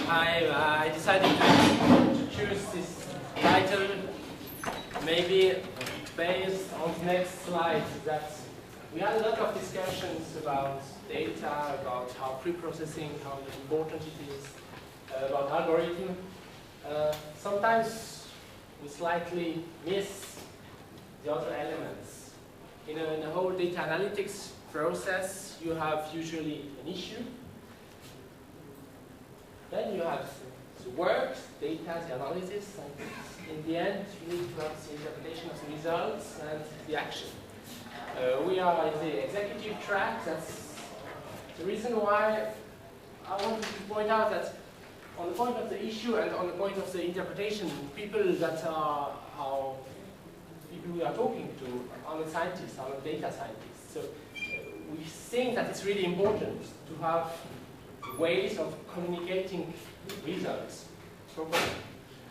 I decided to choose this title, maybe based on the next slide, that we had a lot of discussions about data, about how pre-processing, how important it is, about algorithm. Sometimes we slightly miss the other elements. In a whole data analytics process, you have usually an issue. Then you have the work, data, the analysis, and in the end, you need to have the interpretation of the results and the action. We are in the executive track. That's the reason why I wanted to point out that on the point of the issue and on the point of the interpretation, people that are people we are talking to are the scientists, are the data scientists. So we think that it's really important to have ways of communicating results properly.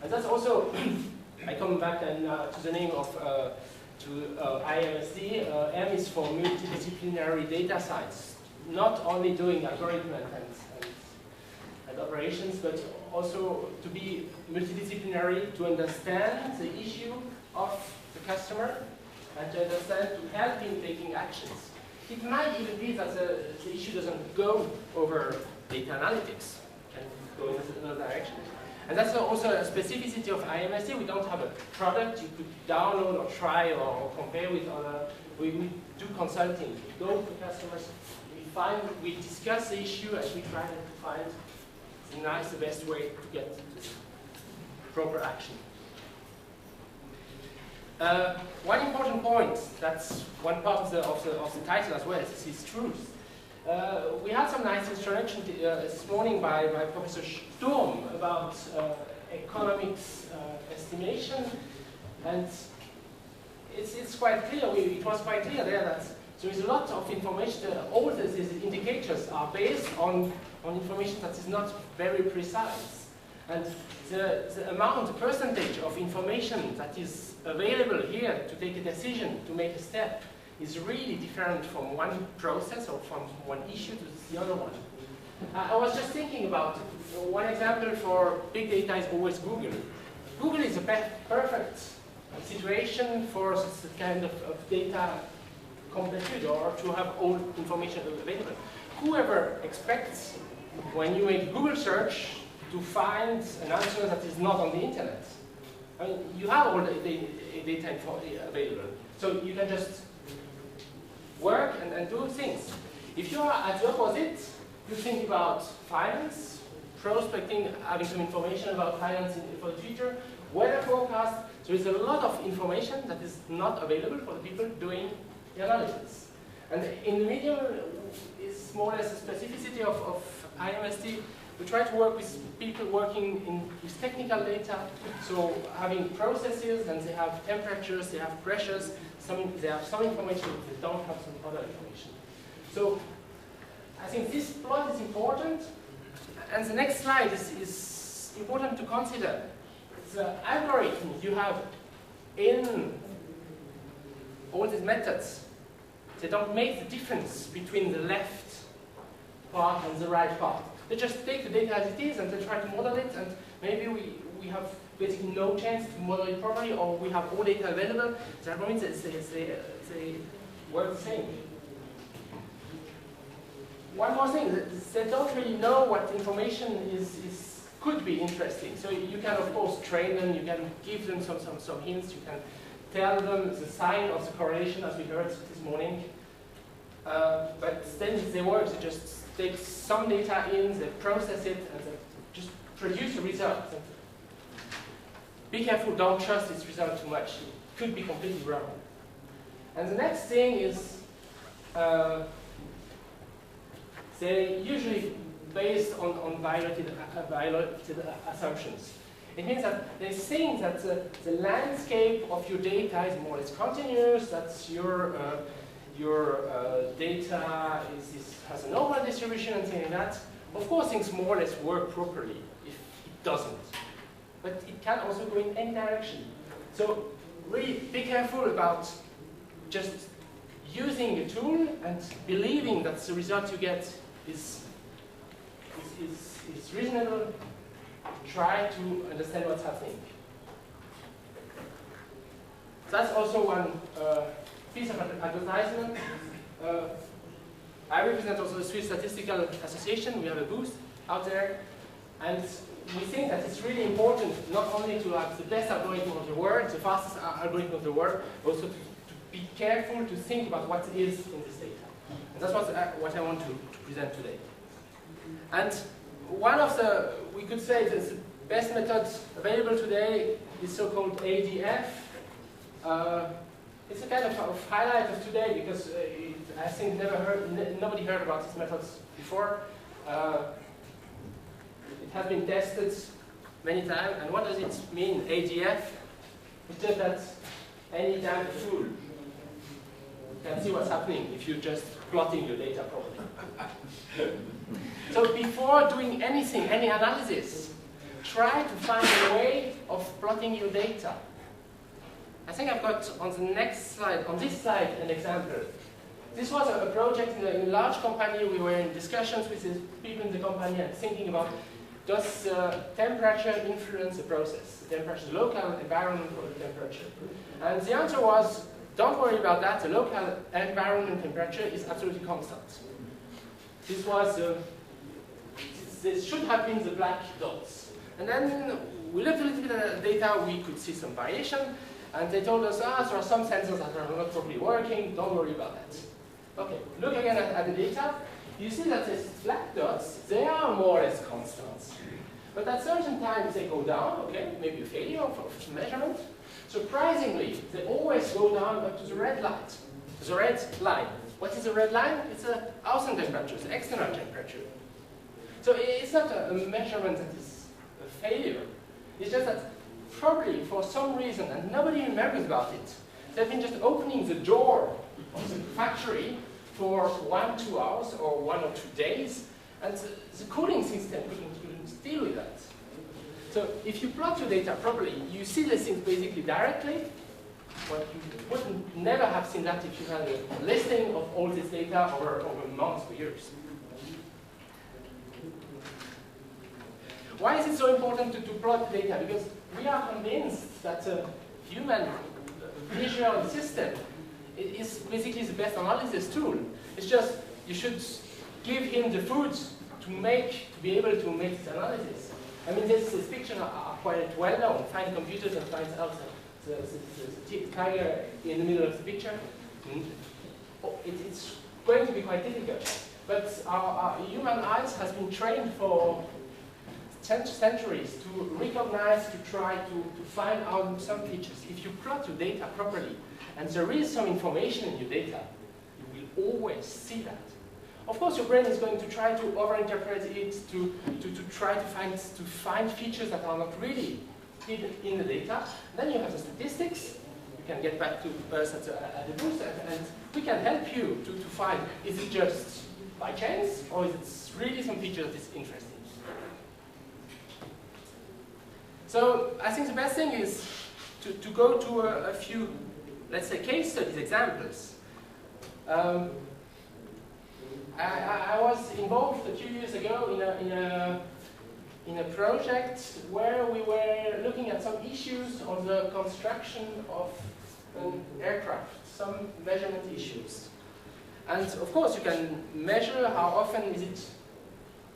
And that's also, I come back then to the name of IMSD. M is for multidisciplinary data science, not only doing algorithm and operations, but also to be multidisciplinary, to understand the issue of the customer and to understand, to help in taking actions. It might even be that the issue doesn't go over data analytics and go in another direction. And that's also a specificity of IMSD. We don't have a product you could download or try or compare with other. We do consulting. We go to customers, we discuss the issue, and we try to find the best way to get proper action. One important point, that's one part of the title as well, is truth. We had some nice introduction this morning by Professor Sturm about economics estimation, and it's quite clear, it was quite clear there that there is a lot of information, all these indicators are based on information that is not very precise. And the amount, the percentage of information that is available here to take a decision, to make a step, is really different from one process or from one issue to the other one. I was just thinking about one example for big data is always Google. Google is a perfect situation for this kind of data completude or to have all information available. Whoever expects when you make Google search to find an answer that is not on the internet? I mean, you have all the data available, so you can just work and do things. If you are at the opposite, you think about finance, prospecting, having some information about finance for the future, weather forecast. There is a lot of information that is not available for the people doing the analysis. And in the medium is more or less a specificity of IMSD. We try to work with people working with technical data, so having processes, and they have temperatures, they have pressures, they have some information, they don't have some other information. So I think this plot is important, and the next slide is important to consider. The algorithm you have in all these methods, they don't make the difference between the left part and the right part. They just take the data as it is and they try to model it, and maybe we have basically no chance to model it properly, or we have all data available. That means they work the same. One more thing, they don't really know what information could be interesting. So you can of course train them, you can give them some hints, you can tell them the sign of the correlation as we heard this morning. But then they work, they just take some data in, they process it, and they just produce a result. Be careful, don't trust this result too much. It could be completely wrong. And the next thing is, they're usually based on violated assumptions. It means that they think that the landscape of your data is more or less continuous, that your data has a normal distribution and things like that. Of course, things more or less work properly if it doesn't. But it can also go in any direction. So really be careful about just using a tool and believing that the result you get is reasonable try to understand what's happening. That's also one piece of advertisement. I represent also the Swiss Statistical Association. We have a booth out there. And we think that it's really important not only to have the best algorithm of the world, the fastest algorithm of the world, also to be careful to think about what is in this data. And that's what I want to present today. And one of the, we could say, the best methods available today is so-called ADF. It's a kind of highlight of today because I think nobody heard about these methods before. It has been tested many times, and what does it mean, ADF? It's just that any damn fool can see what's happening if you're just plotting your data properly. So before doing anything, any analysis, try to find a way of plotting your data. I think I've got on the next slide, on this slide, an example. This was a project in a large company. We were in discussions with the people in the company and thinking about, does temperature influence the process? The temperature, the local environment for the temperature. And the answer was, don't worry about that. The local environment temperature is absolutely constant. This was, this should have been the black dots. And then we looked a little bit at the data. We could see some variation. And they told us, there are some sensors that are not properly working. Don't worry about that. Okay, look again at the data. You see that these black dots, they are more or less constant. But at certain times they go down, okay, maybe a failure of measurement. Surprisingly, they always go down up to the red light, the red line. What is the red line? It's the outside temperature, the external temperature. So it's not a measurement that is a failure. It's just that probably for some reason, and nobody remembers about it, they've been just opening the door of the factory for 1-2 hours or 1 or 2 days, and the cooling system couldn't deal with that. So if you plot your data properly, you see these things basically directly, but you would never have seen that if you had a listing of all this data over months or years. Why is it so important to plot data? Because we are convinced that a human visual system is basically the best analysis tool. It's just you should give him the food to be able to make this analysis. I mean, this picture are quite well known. Find computers and find out the tiger in the middle of the picture. It's going to be quite difficult. But our human eyes has been trained for centuries to recognize, to try to find out some features. If you plot your data properly, and there is some information in your data, you will always see that. Of course, your brain is going to try to overinterpret it, to try to find features that are not really hidden in the data. Then you have the statistics. You can get back to us at the booth, and we can help you to find, is it just by chance, or is it really some feature that is interesting? So I think the best thing is to go to a few, let's say, case studies, examples. I was involved a few years ago in a project where we were looking at some issues on the construction of an aircraft, some measurement issues. And of course you can measure how often is it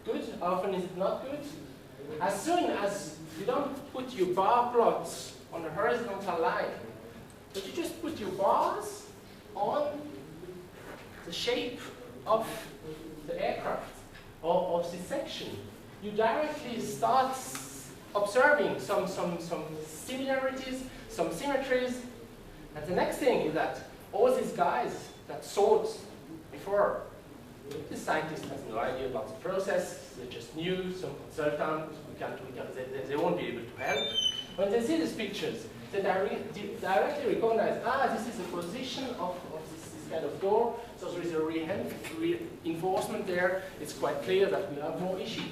good, how often is it not good. As soon as you don't put your bar plots on a horizontal line, but you just put your bars on the shape of the aircraft or of the section, you directly start observing some similarities, some symmetries. And the next thing is that all these guys that thought before, the scientist has no idea about the process, they just knew, some consultant, they won't be able to help. When they see these pictures, they directly recognize, this is the position of this kind of door, so there is a reinforcement there. It's quite clear that we have more issues.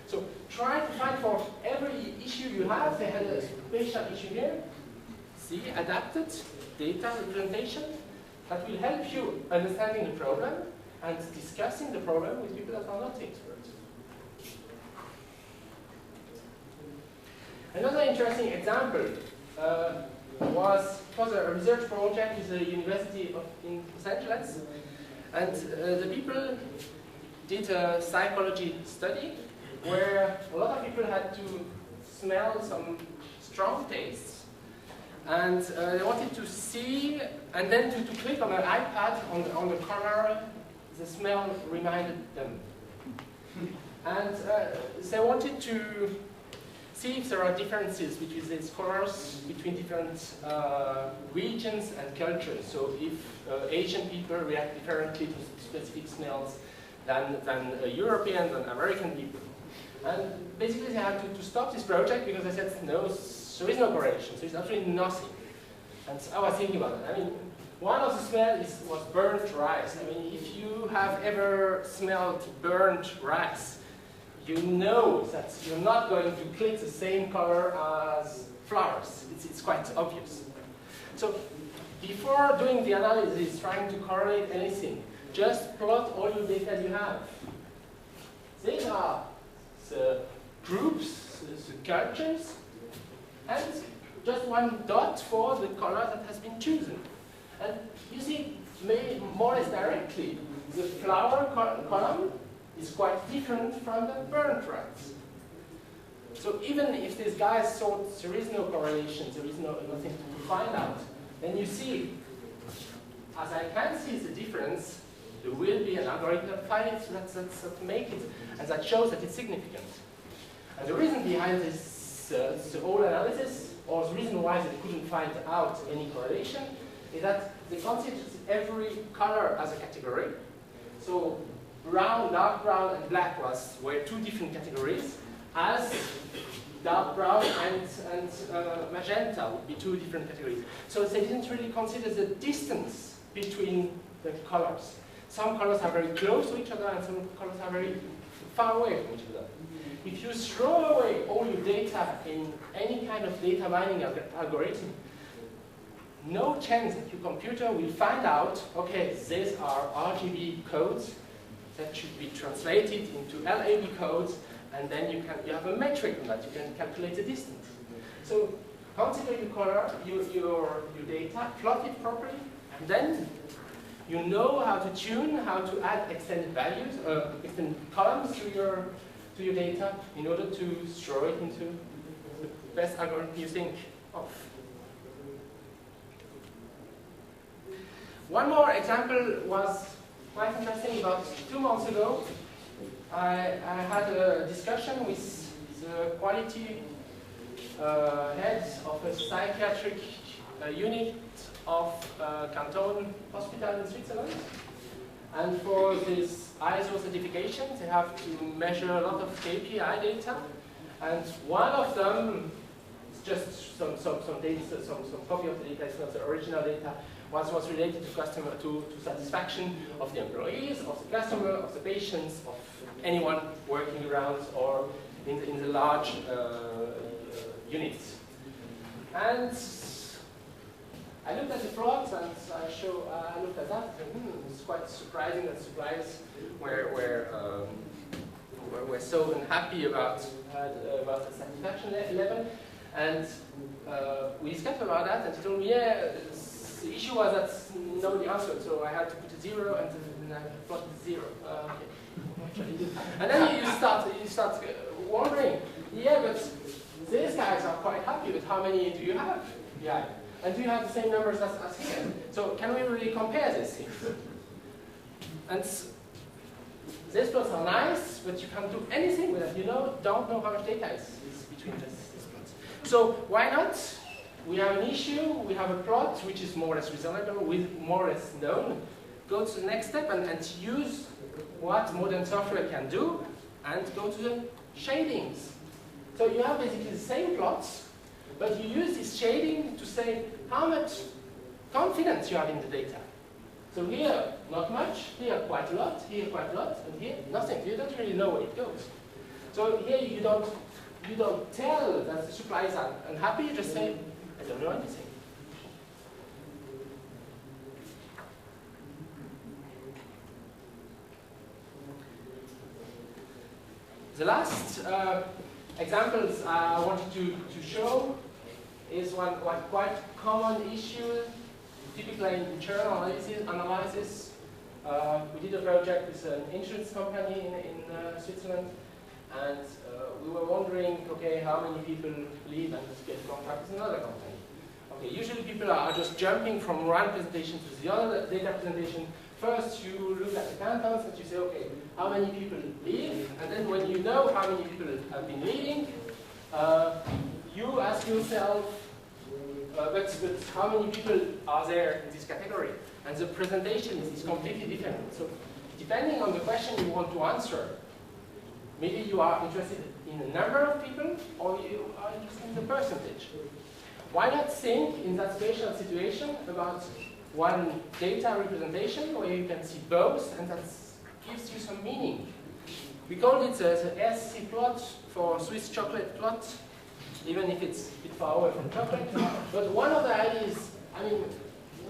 So try to find for every issue you have, they had a spatial issue here. See, adapted data representation that will help you understanding the problem and discussing the problem with people that are not experts. Another interesting example was a research project with the University in Los Angeles, and the people did a psychology study where a lot of people had to smell some strong tastes, and they wanted to see and then to click on an iPad on the corner the smell reminded them. And they wanted to see if there are differences between these colors, between different regions and cultures. So if Asian people react differently to specific smells than European, than American people. And basically they had to stop this project because they said, no, there is no correlation, there is absolutely nothing. And so I was thinking about it. I mean, one of the smells was burnt rice. I mean, if you have ever smelled burnt rice, you know that you're not going to click the same color as flowers. It's quite obvious. So before doing the analysis, trying to correlate anything, just plot all your data you have. These are the groups, the cultures, and just one dot for the color that has been chosen. And you see, more or less directly, the flower column is quite different from the burnt rice. So even if these guys thought there is no correlation, there is nothing to find out, then you see, as I can see the difference, there will be an algorithm that finds it, that make it, and that shows that it's significant. And the reason behind this the whole analysis, or the reason why they couldn't find out any correlation, is that they considered every color as a category. So brown, dark brown, and black were two different categories, as dark brown and magenta would be two different categories. So they didn't really consider the distance between the colors. Some colors are very close to each other, and some colors are very far away from each other. If you throw away all your data in any kind of data mining algorithm, no chance that your computer will find out, okay, these are RGB codes that should be translated into LAB codes, and then you have a metric on that, you can calculate the distance. So consider your color, your data, plot it properly, and then you know how to tune, how to add extended values, extended columns to your data in order to throw it into the best algorithm you think of. One more example was quite interesting. About 2 months ago, I had a discussion with the quality head of a psychiatric unit of Canton Hospital in Switzerland. And for this ISO certification, they have to measure a lot of KPI data. And one of them, it's just some data, some copy of the data, it's not the original data, was related to satisfaction of the employees, of the customer, of the patients, of anyone working around or in the large units. And I looked at the plots and I looked at that and it's quite surprising that suppliers were so unhappy about the satisfaction level. And we discussed about that, and he told me, yeah, the issue was that nobody answered, so I had to put a 0 and then I plotted 0. Okay. And then you start wondering, yeah, but these guys are quite happy, but how many do you have? Yeah. And do you have the same numbers as here? So can we really compare these things? And these plots are nice, but you can't do anything with it. You don't know how much data is between these plots. So why not? We have an issue, we have a plot which is more or less reasonable, with more or less known. Go to the next step and use what modern software can do and go to the shadings. So you have basically the same plots, but you use this shading to say how much confidence you have in the data. So here, not much, here quite a lot, here quite a lot, and here nothing. You don't really know where it goes. So here you don't tell that the suppliers are unhappy, you just say, I don't know anything. The last examples I wanted to show is one quite common issue, typically in churn analysis. We did a project with an insurance company in Switzerland, and we were wondering, okay, how many people leave and get a contract with another company? Okay, usually people are just jumping from one presentation to the other data presentation. First, you look at the cantons and you say, okay, how many people leave? And then when you know how many people have been leaving, you ask yourself, but how many people are there in this category? And the presentation is completely different. So depending on the question you want to answer, maybe you are interested in the number of people or you are interested in the percentage. Why not think in that spatial situation about one data representation where you can see both, and that gives you some meaning. We call it the SC plot for Swiss chocolate plot, even if it's a bit far away from chocolate. But one of the ideas, I mean,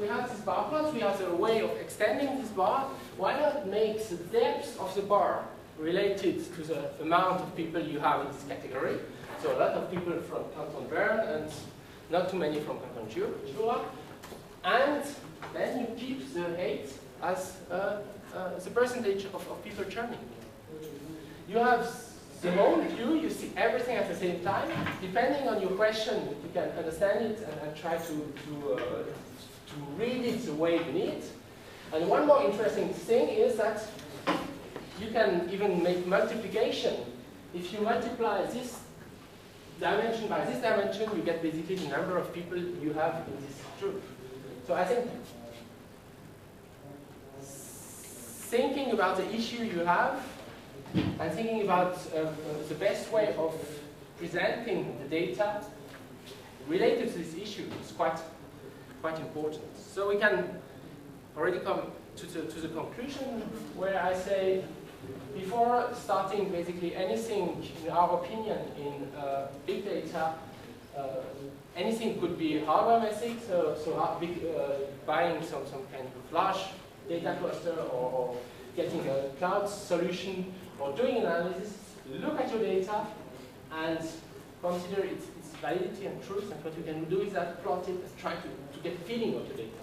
we have this bar plot, we have a way of extending this bar. Why not make the depth of the bar related to the amount of people you have in this category? So a lot of people from Canton Bern and not too many from Canton Jura. And then you keep the height as the percentage of people churning. You have the whole view, you see everything at the same time. Depending on your question, you can understand it and try to read it the way you need. And one more interesting thing is that you can even make multiplication. If you multiply this dimension by this dimension, you get basically the number of people you have in this group. So I think thinking about the issue you have and thinking about the best way of presenting the data related to this issue is quite important. So we can already come to the conclusion where I say, before starting basically anything, in our opinion, in big data, anything could be hardware method, so buying some kind of large data cluster or getting a cloud solution or doing analysis. Look at your data and consider its validity and truth, and what you can do is that plot it and try to get a feeling of the data.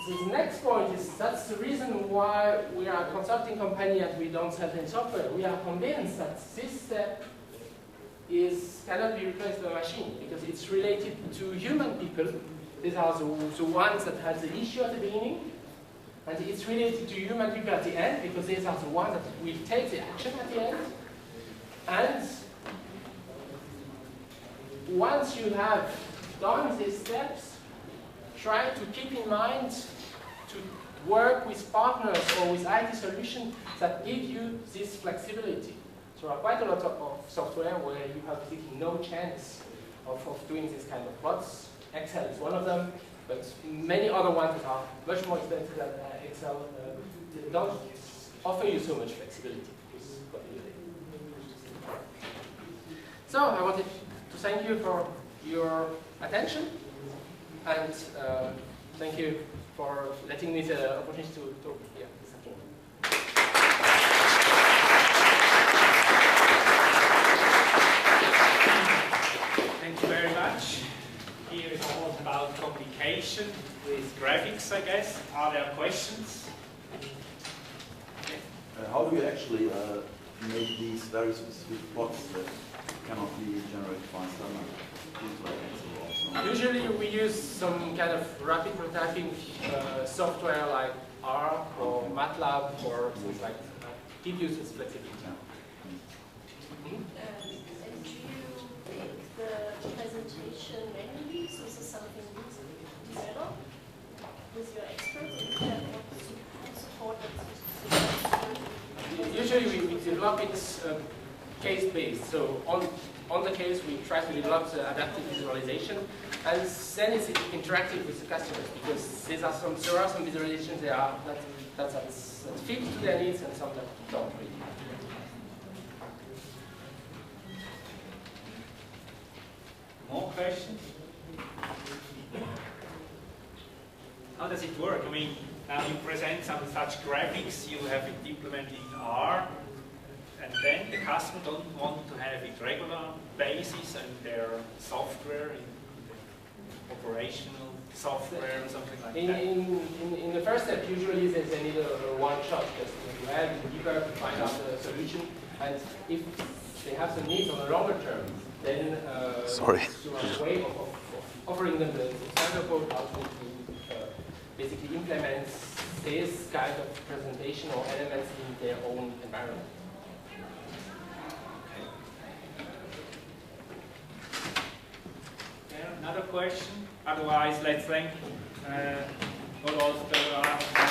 The next point is, that's the reason why we are a consulting company and we don't sell any software. We are convinced that this step cannot be replaced by a machine, because it's related to human people. These are the ones that had the issue at the beginning, and it's related to human people at the end, because these are the ones that will take the action at the end. And once you have done these steps, try to keep in mind to work with partners or with IT solutions that give you this flexibility. So there are quite a lot of software where you have basically no chance of doing this kind of plots. Excel is one of them, but many other ones that are much more expensive than Excel don't offer you so much flexibility. So I wanted to thank you for your attention, and thank you for letting me the opportunity to talk here this afternoon. Thank you very much. Here is all about communication with graphics, I guess. Are there questions? How do you actually make these very specific plots that cannot be generated by someone? Usually we use some kind of rapid prototyping software like R or MATLAB or things like that. Give you this flexibility. And do you make the presentation manually? So this is something you develop with your experts, and you have support that. Usually we develop it case-based. So on the case, we try to develop the adaptive visualization, and then it's interactive with the customers, because there are some visualizations that fit to their needs and some that don't really. More questions? How does it work? I mean, now you present some such graphics, you have it implemented in R, and then the customer don't want to have it regular basis and their software, in operational software or something like that? In the first step, usually they need a one-shot just to have in debug to find out the solution. And if they have some needs on the longer term, then it's a way of offering them the standard code how to basically implement this kind of presentation or elements in their own environment. Okay. Another question? Otherwise, let's thank Rodolphe, Dewarrat.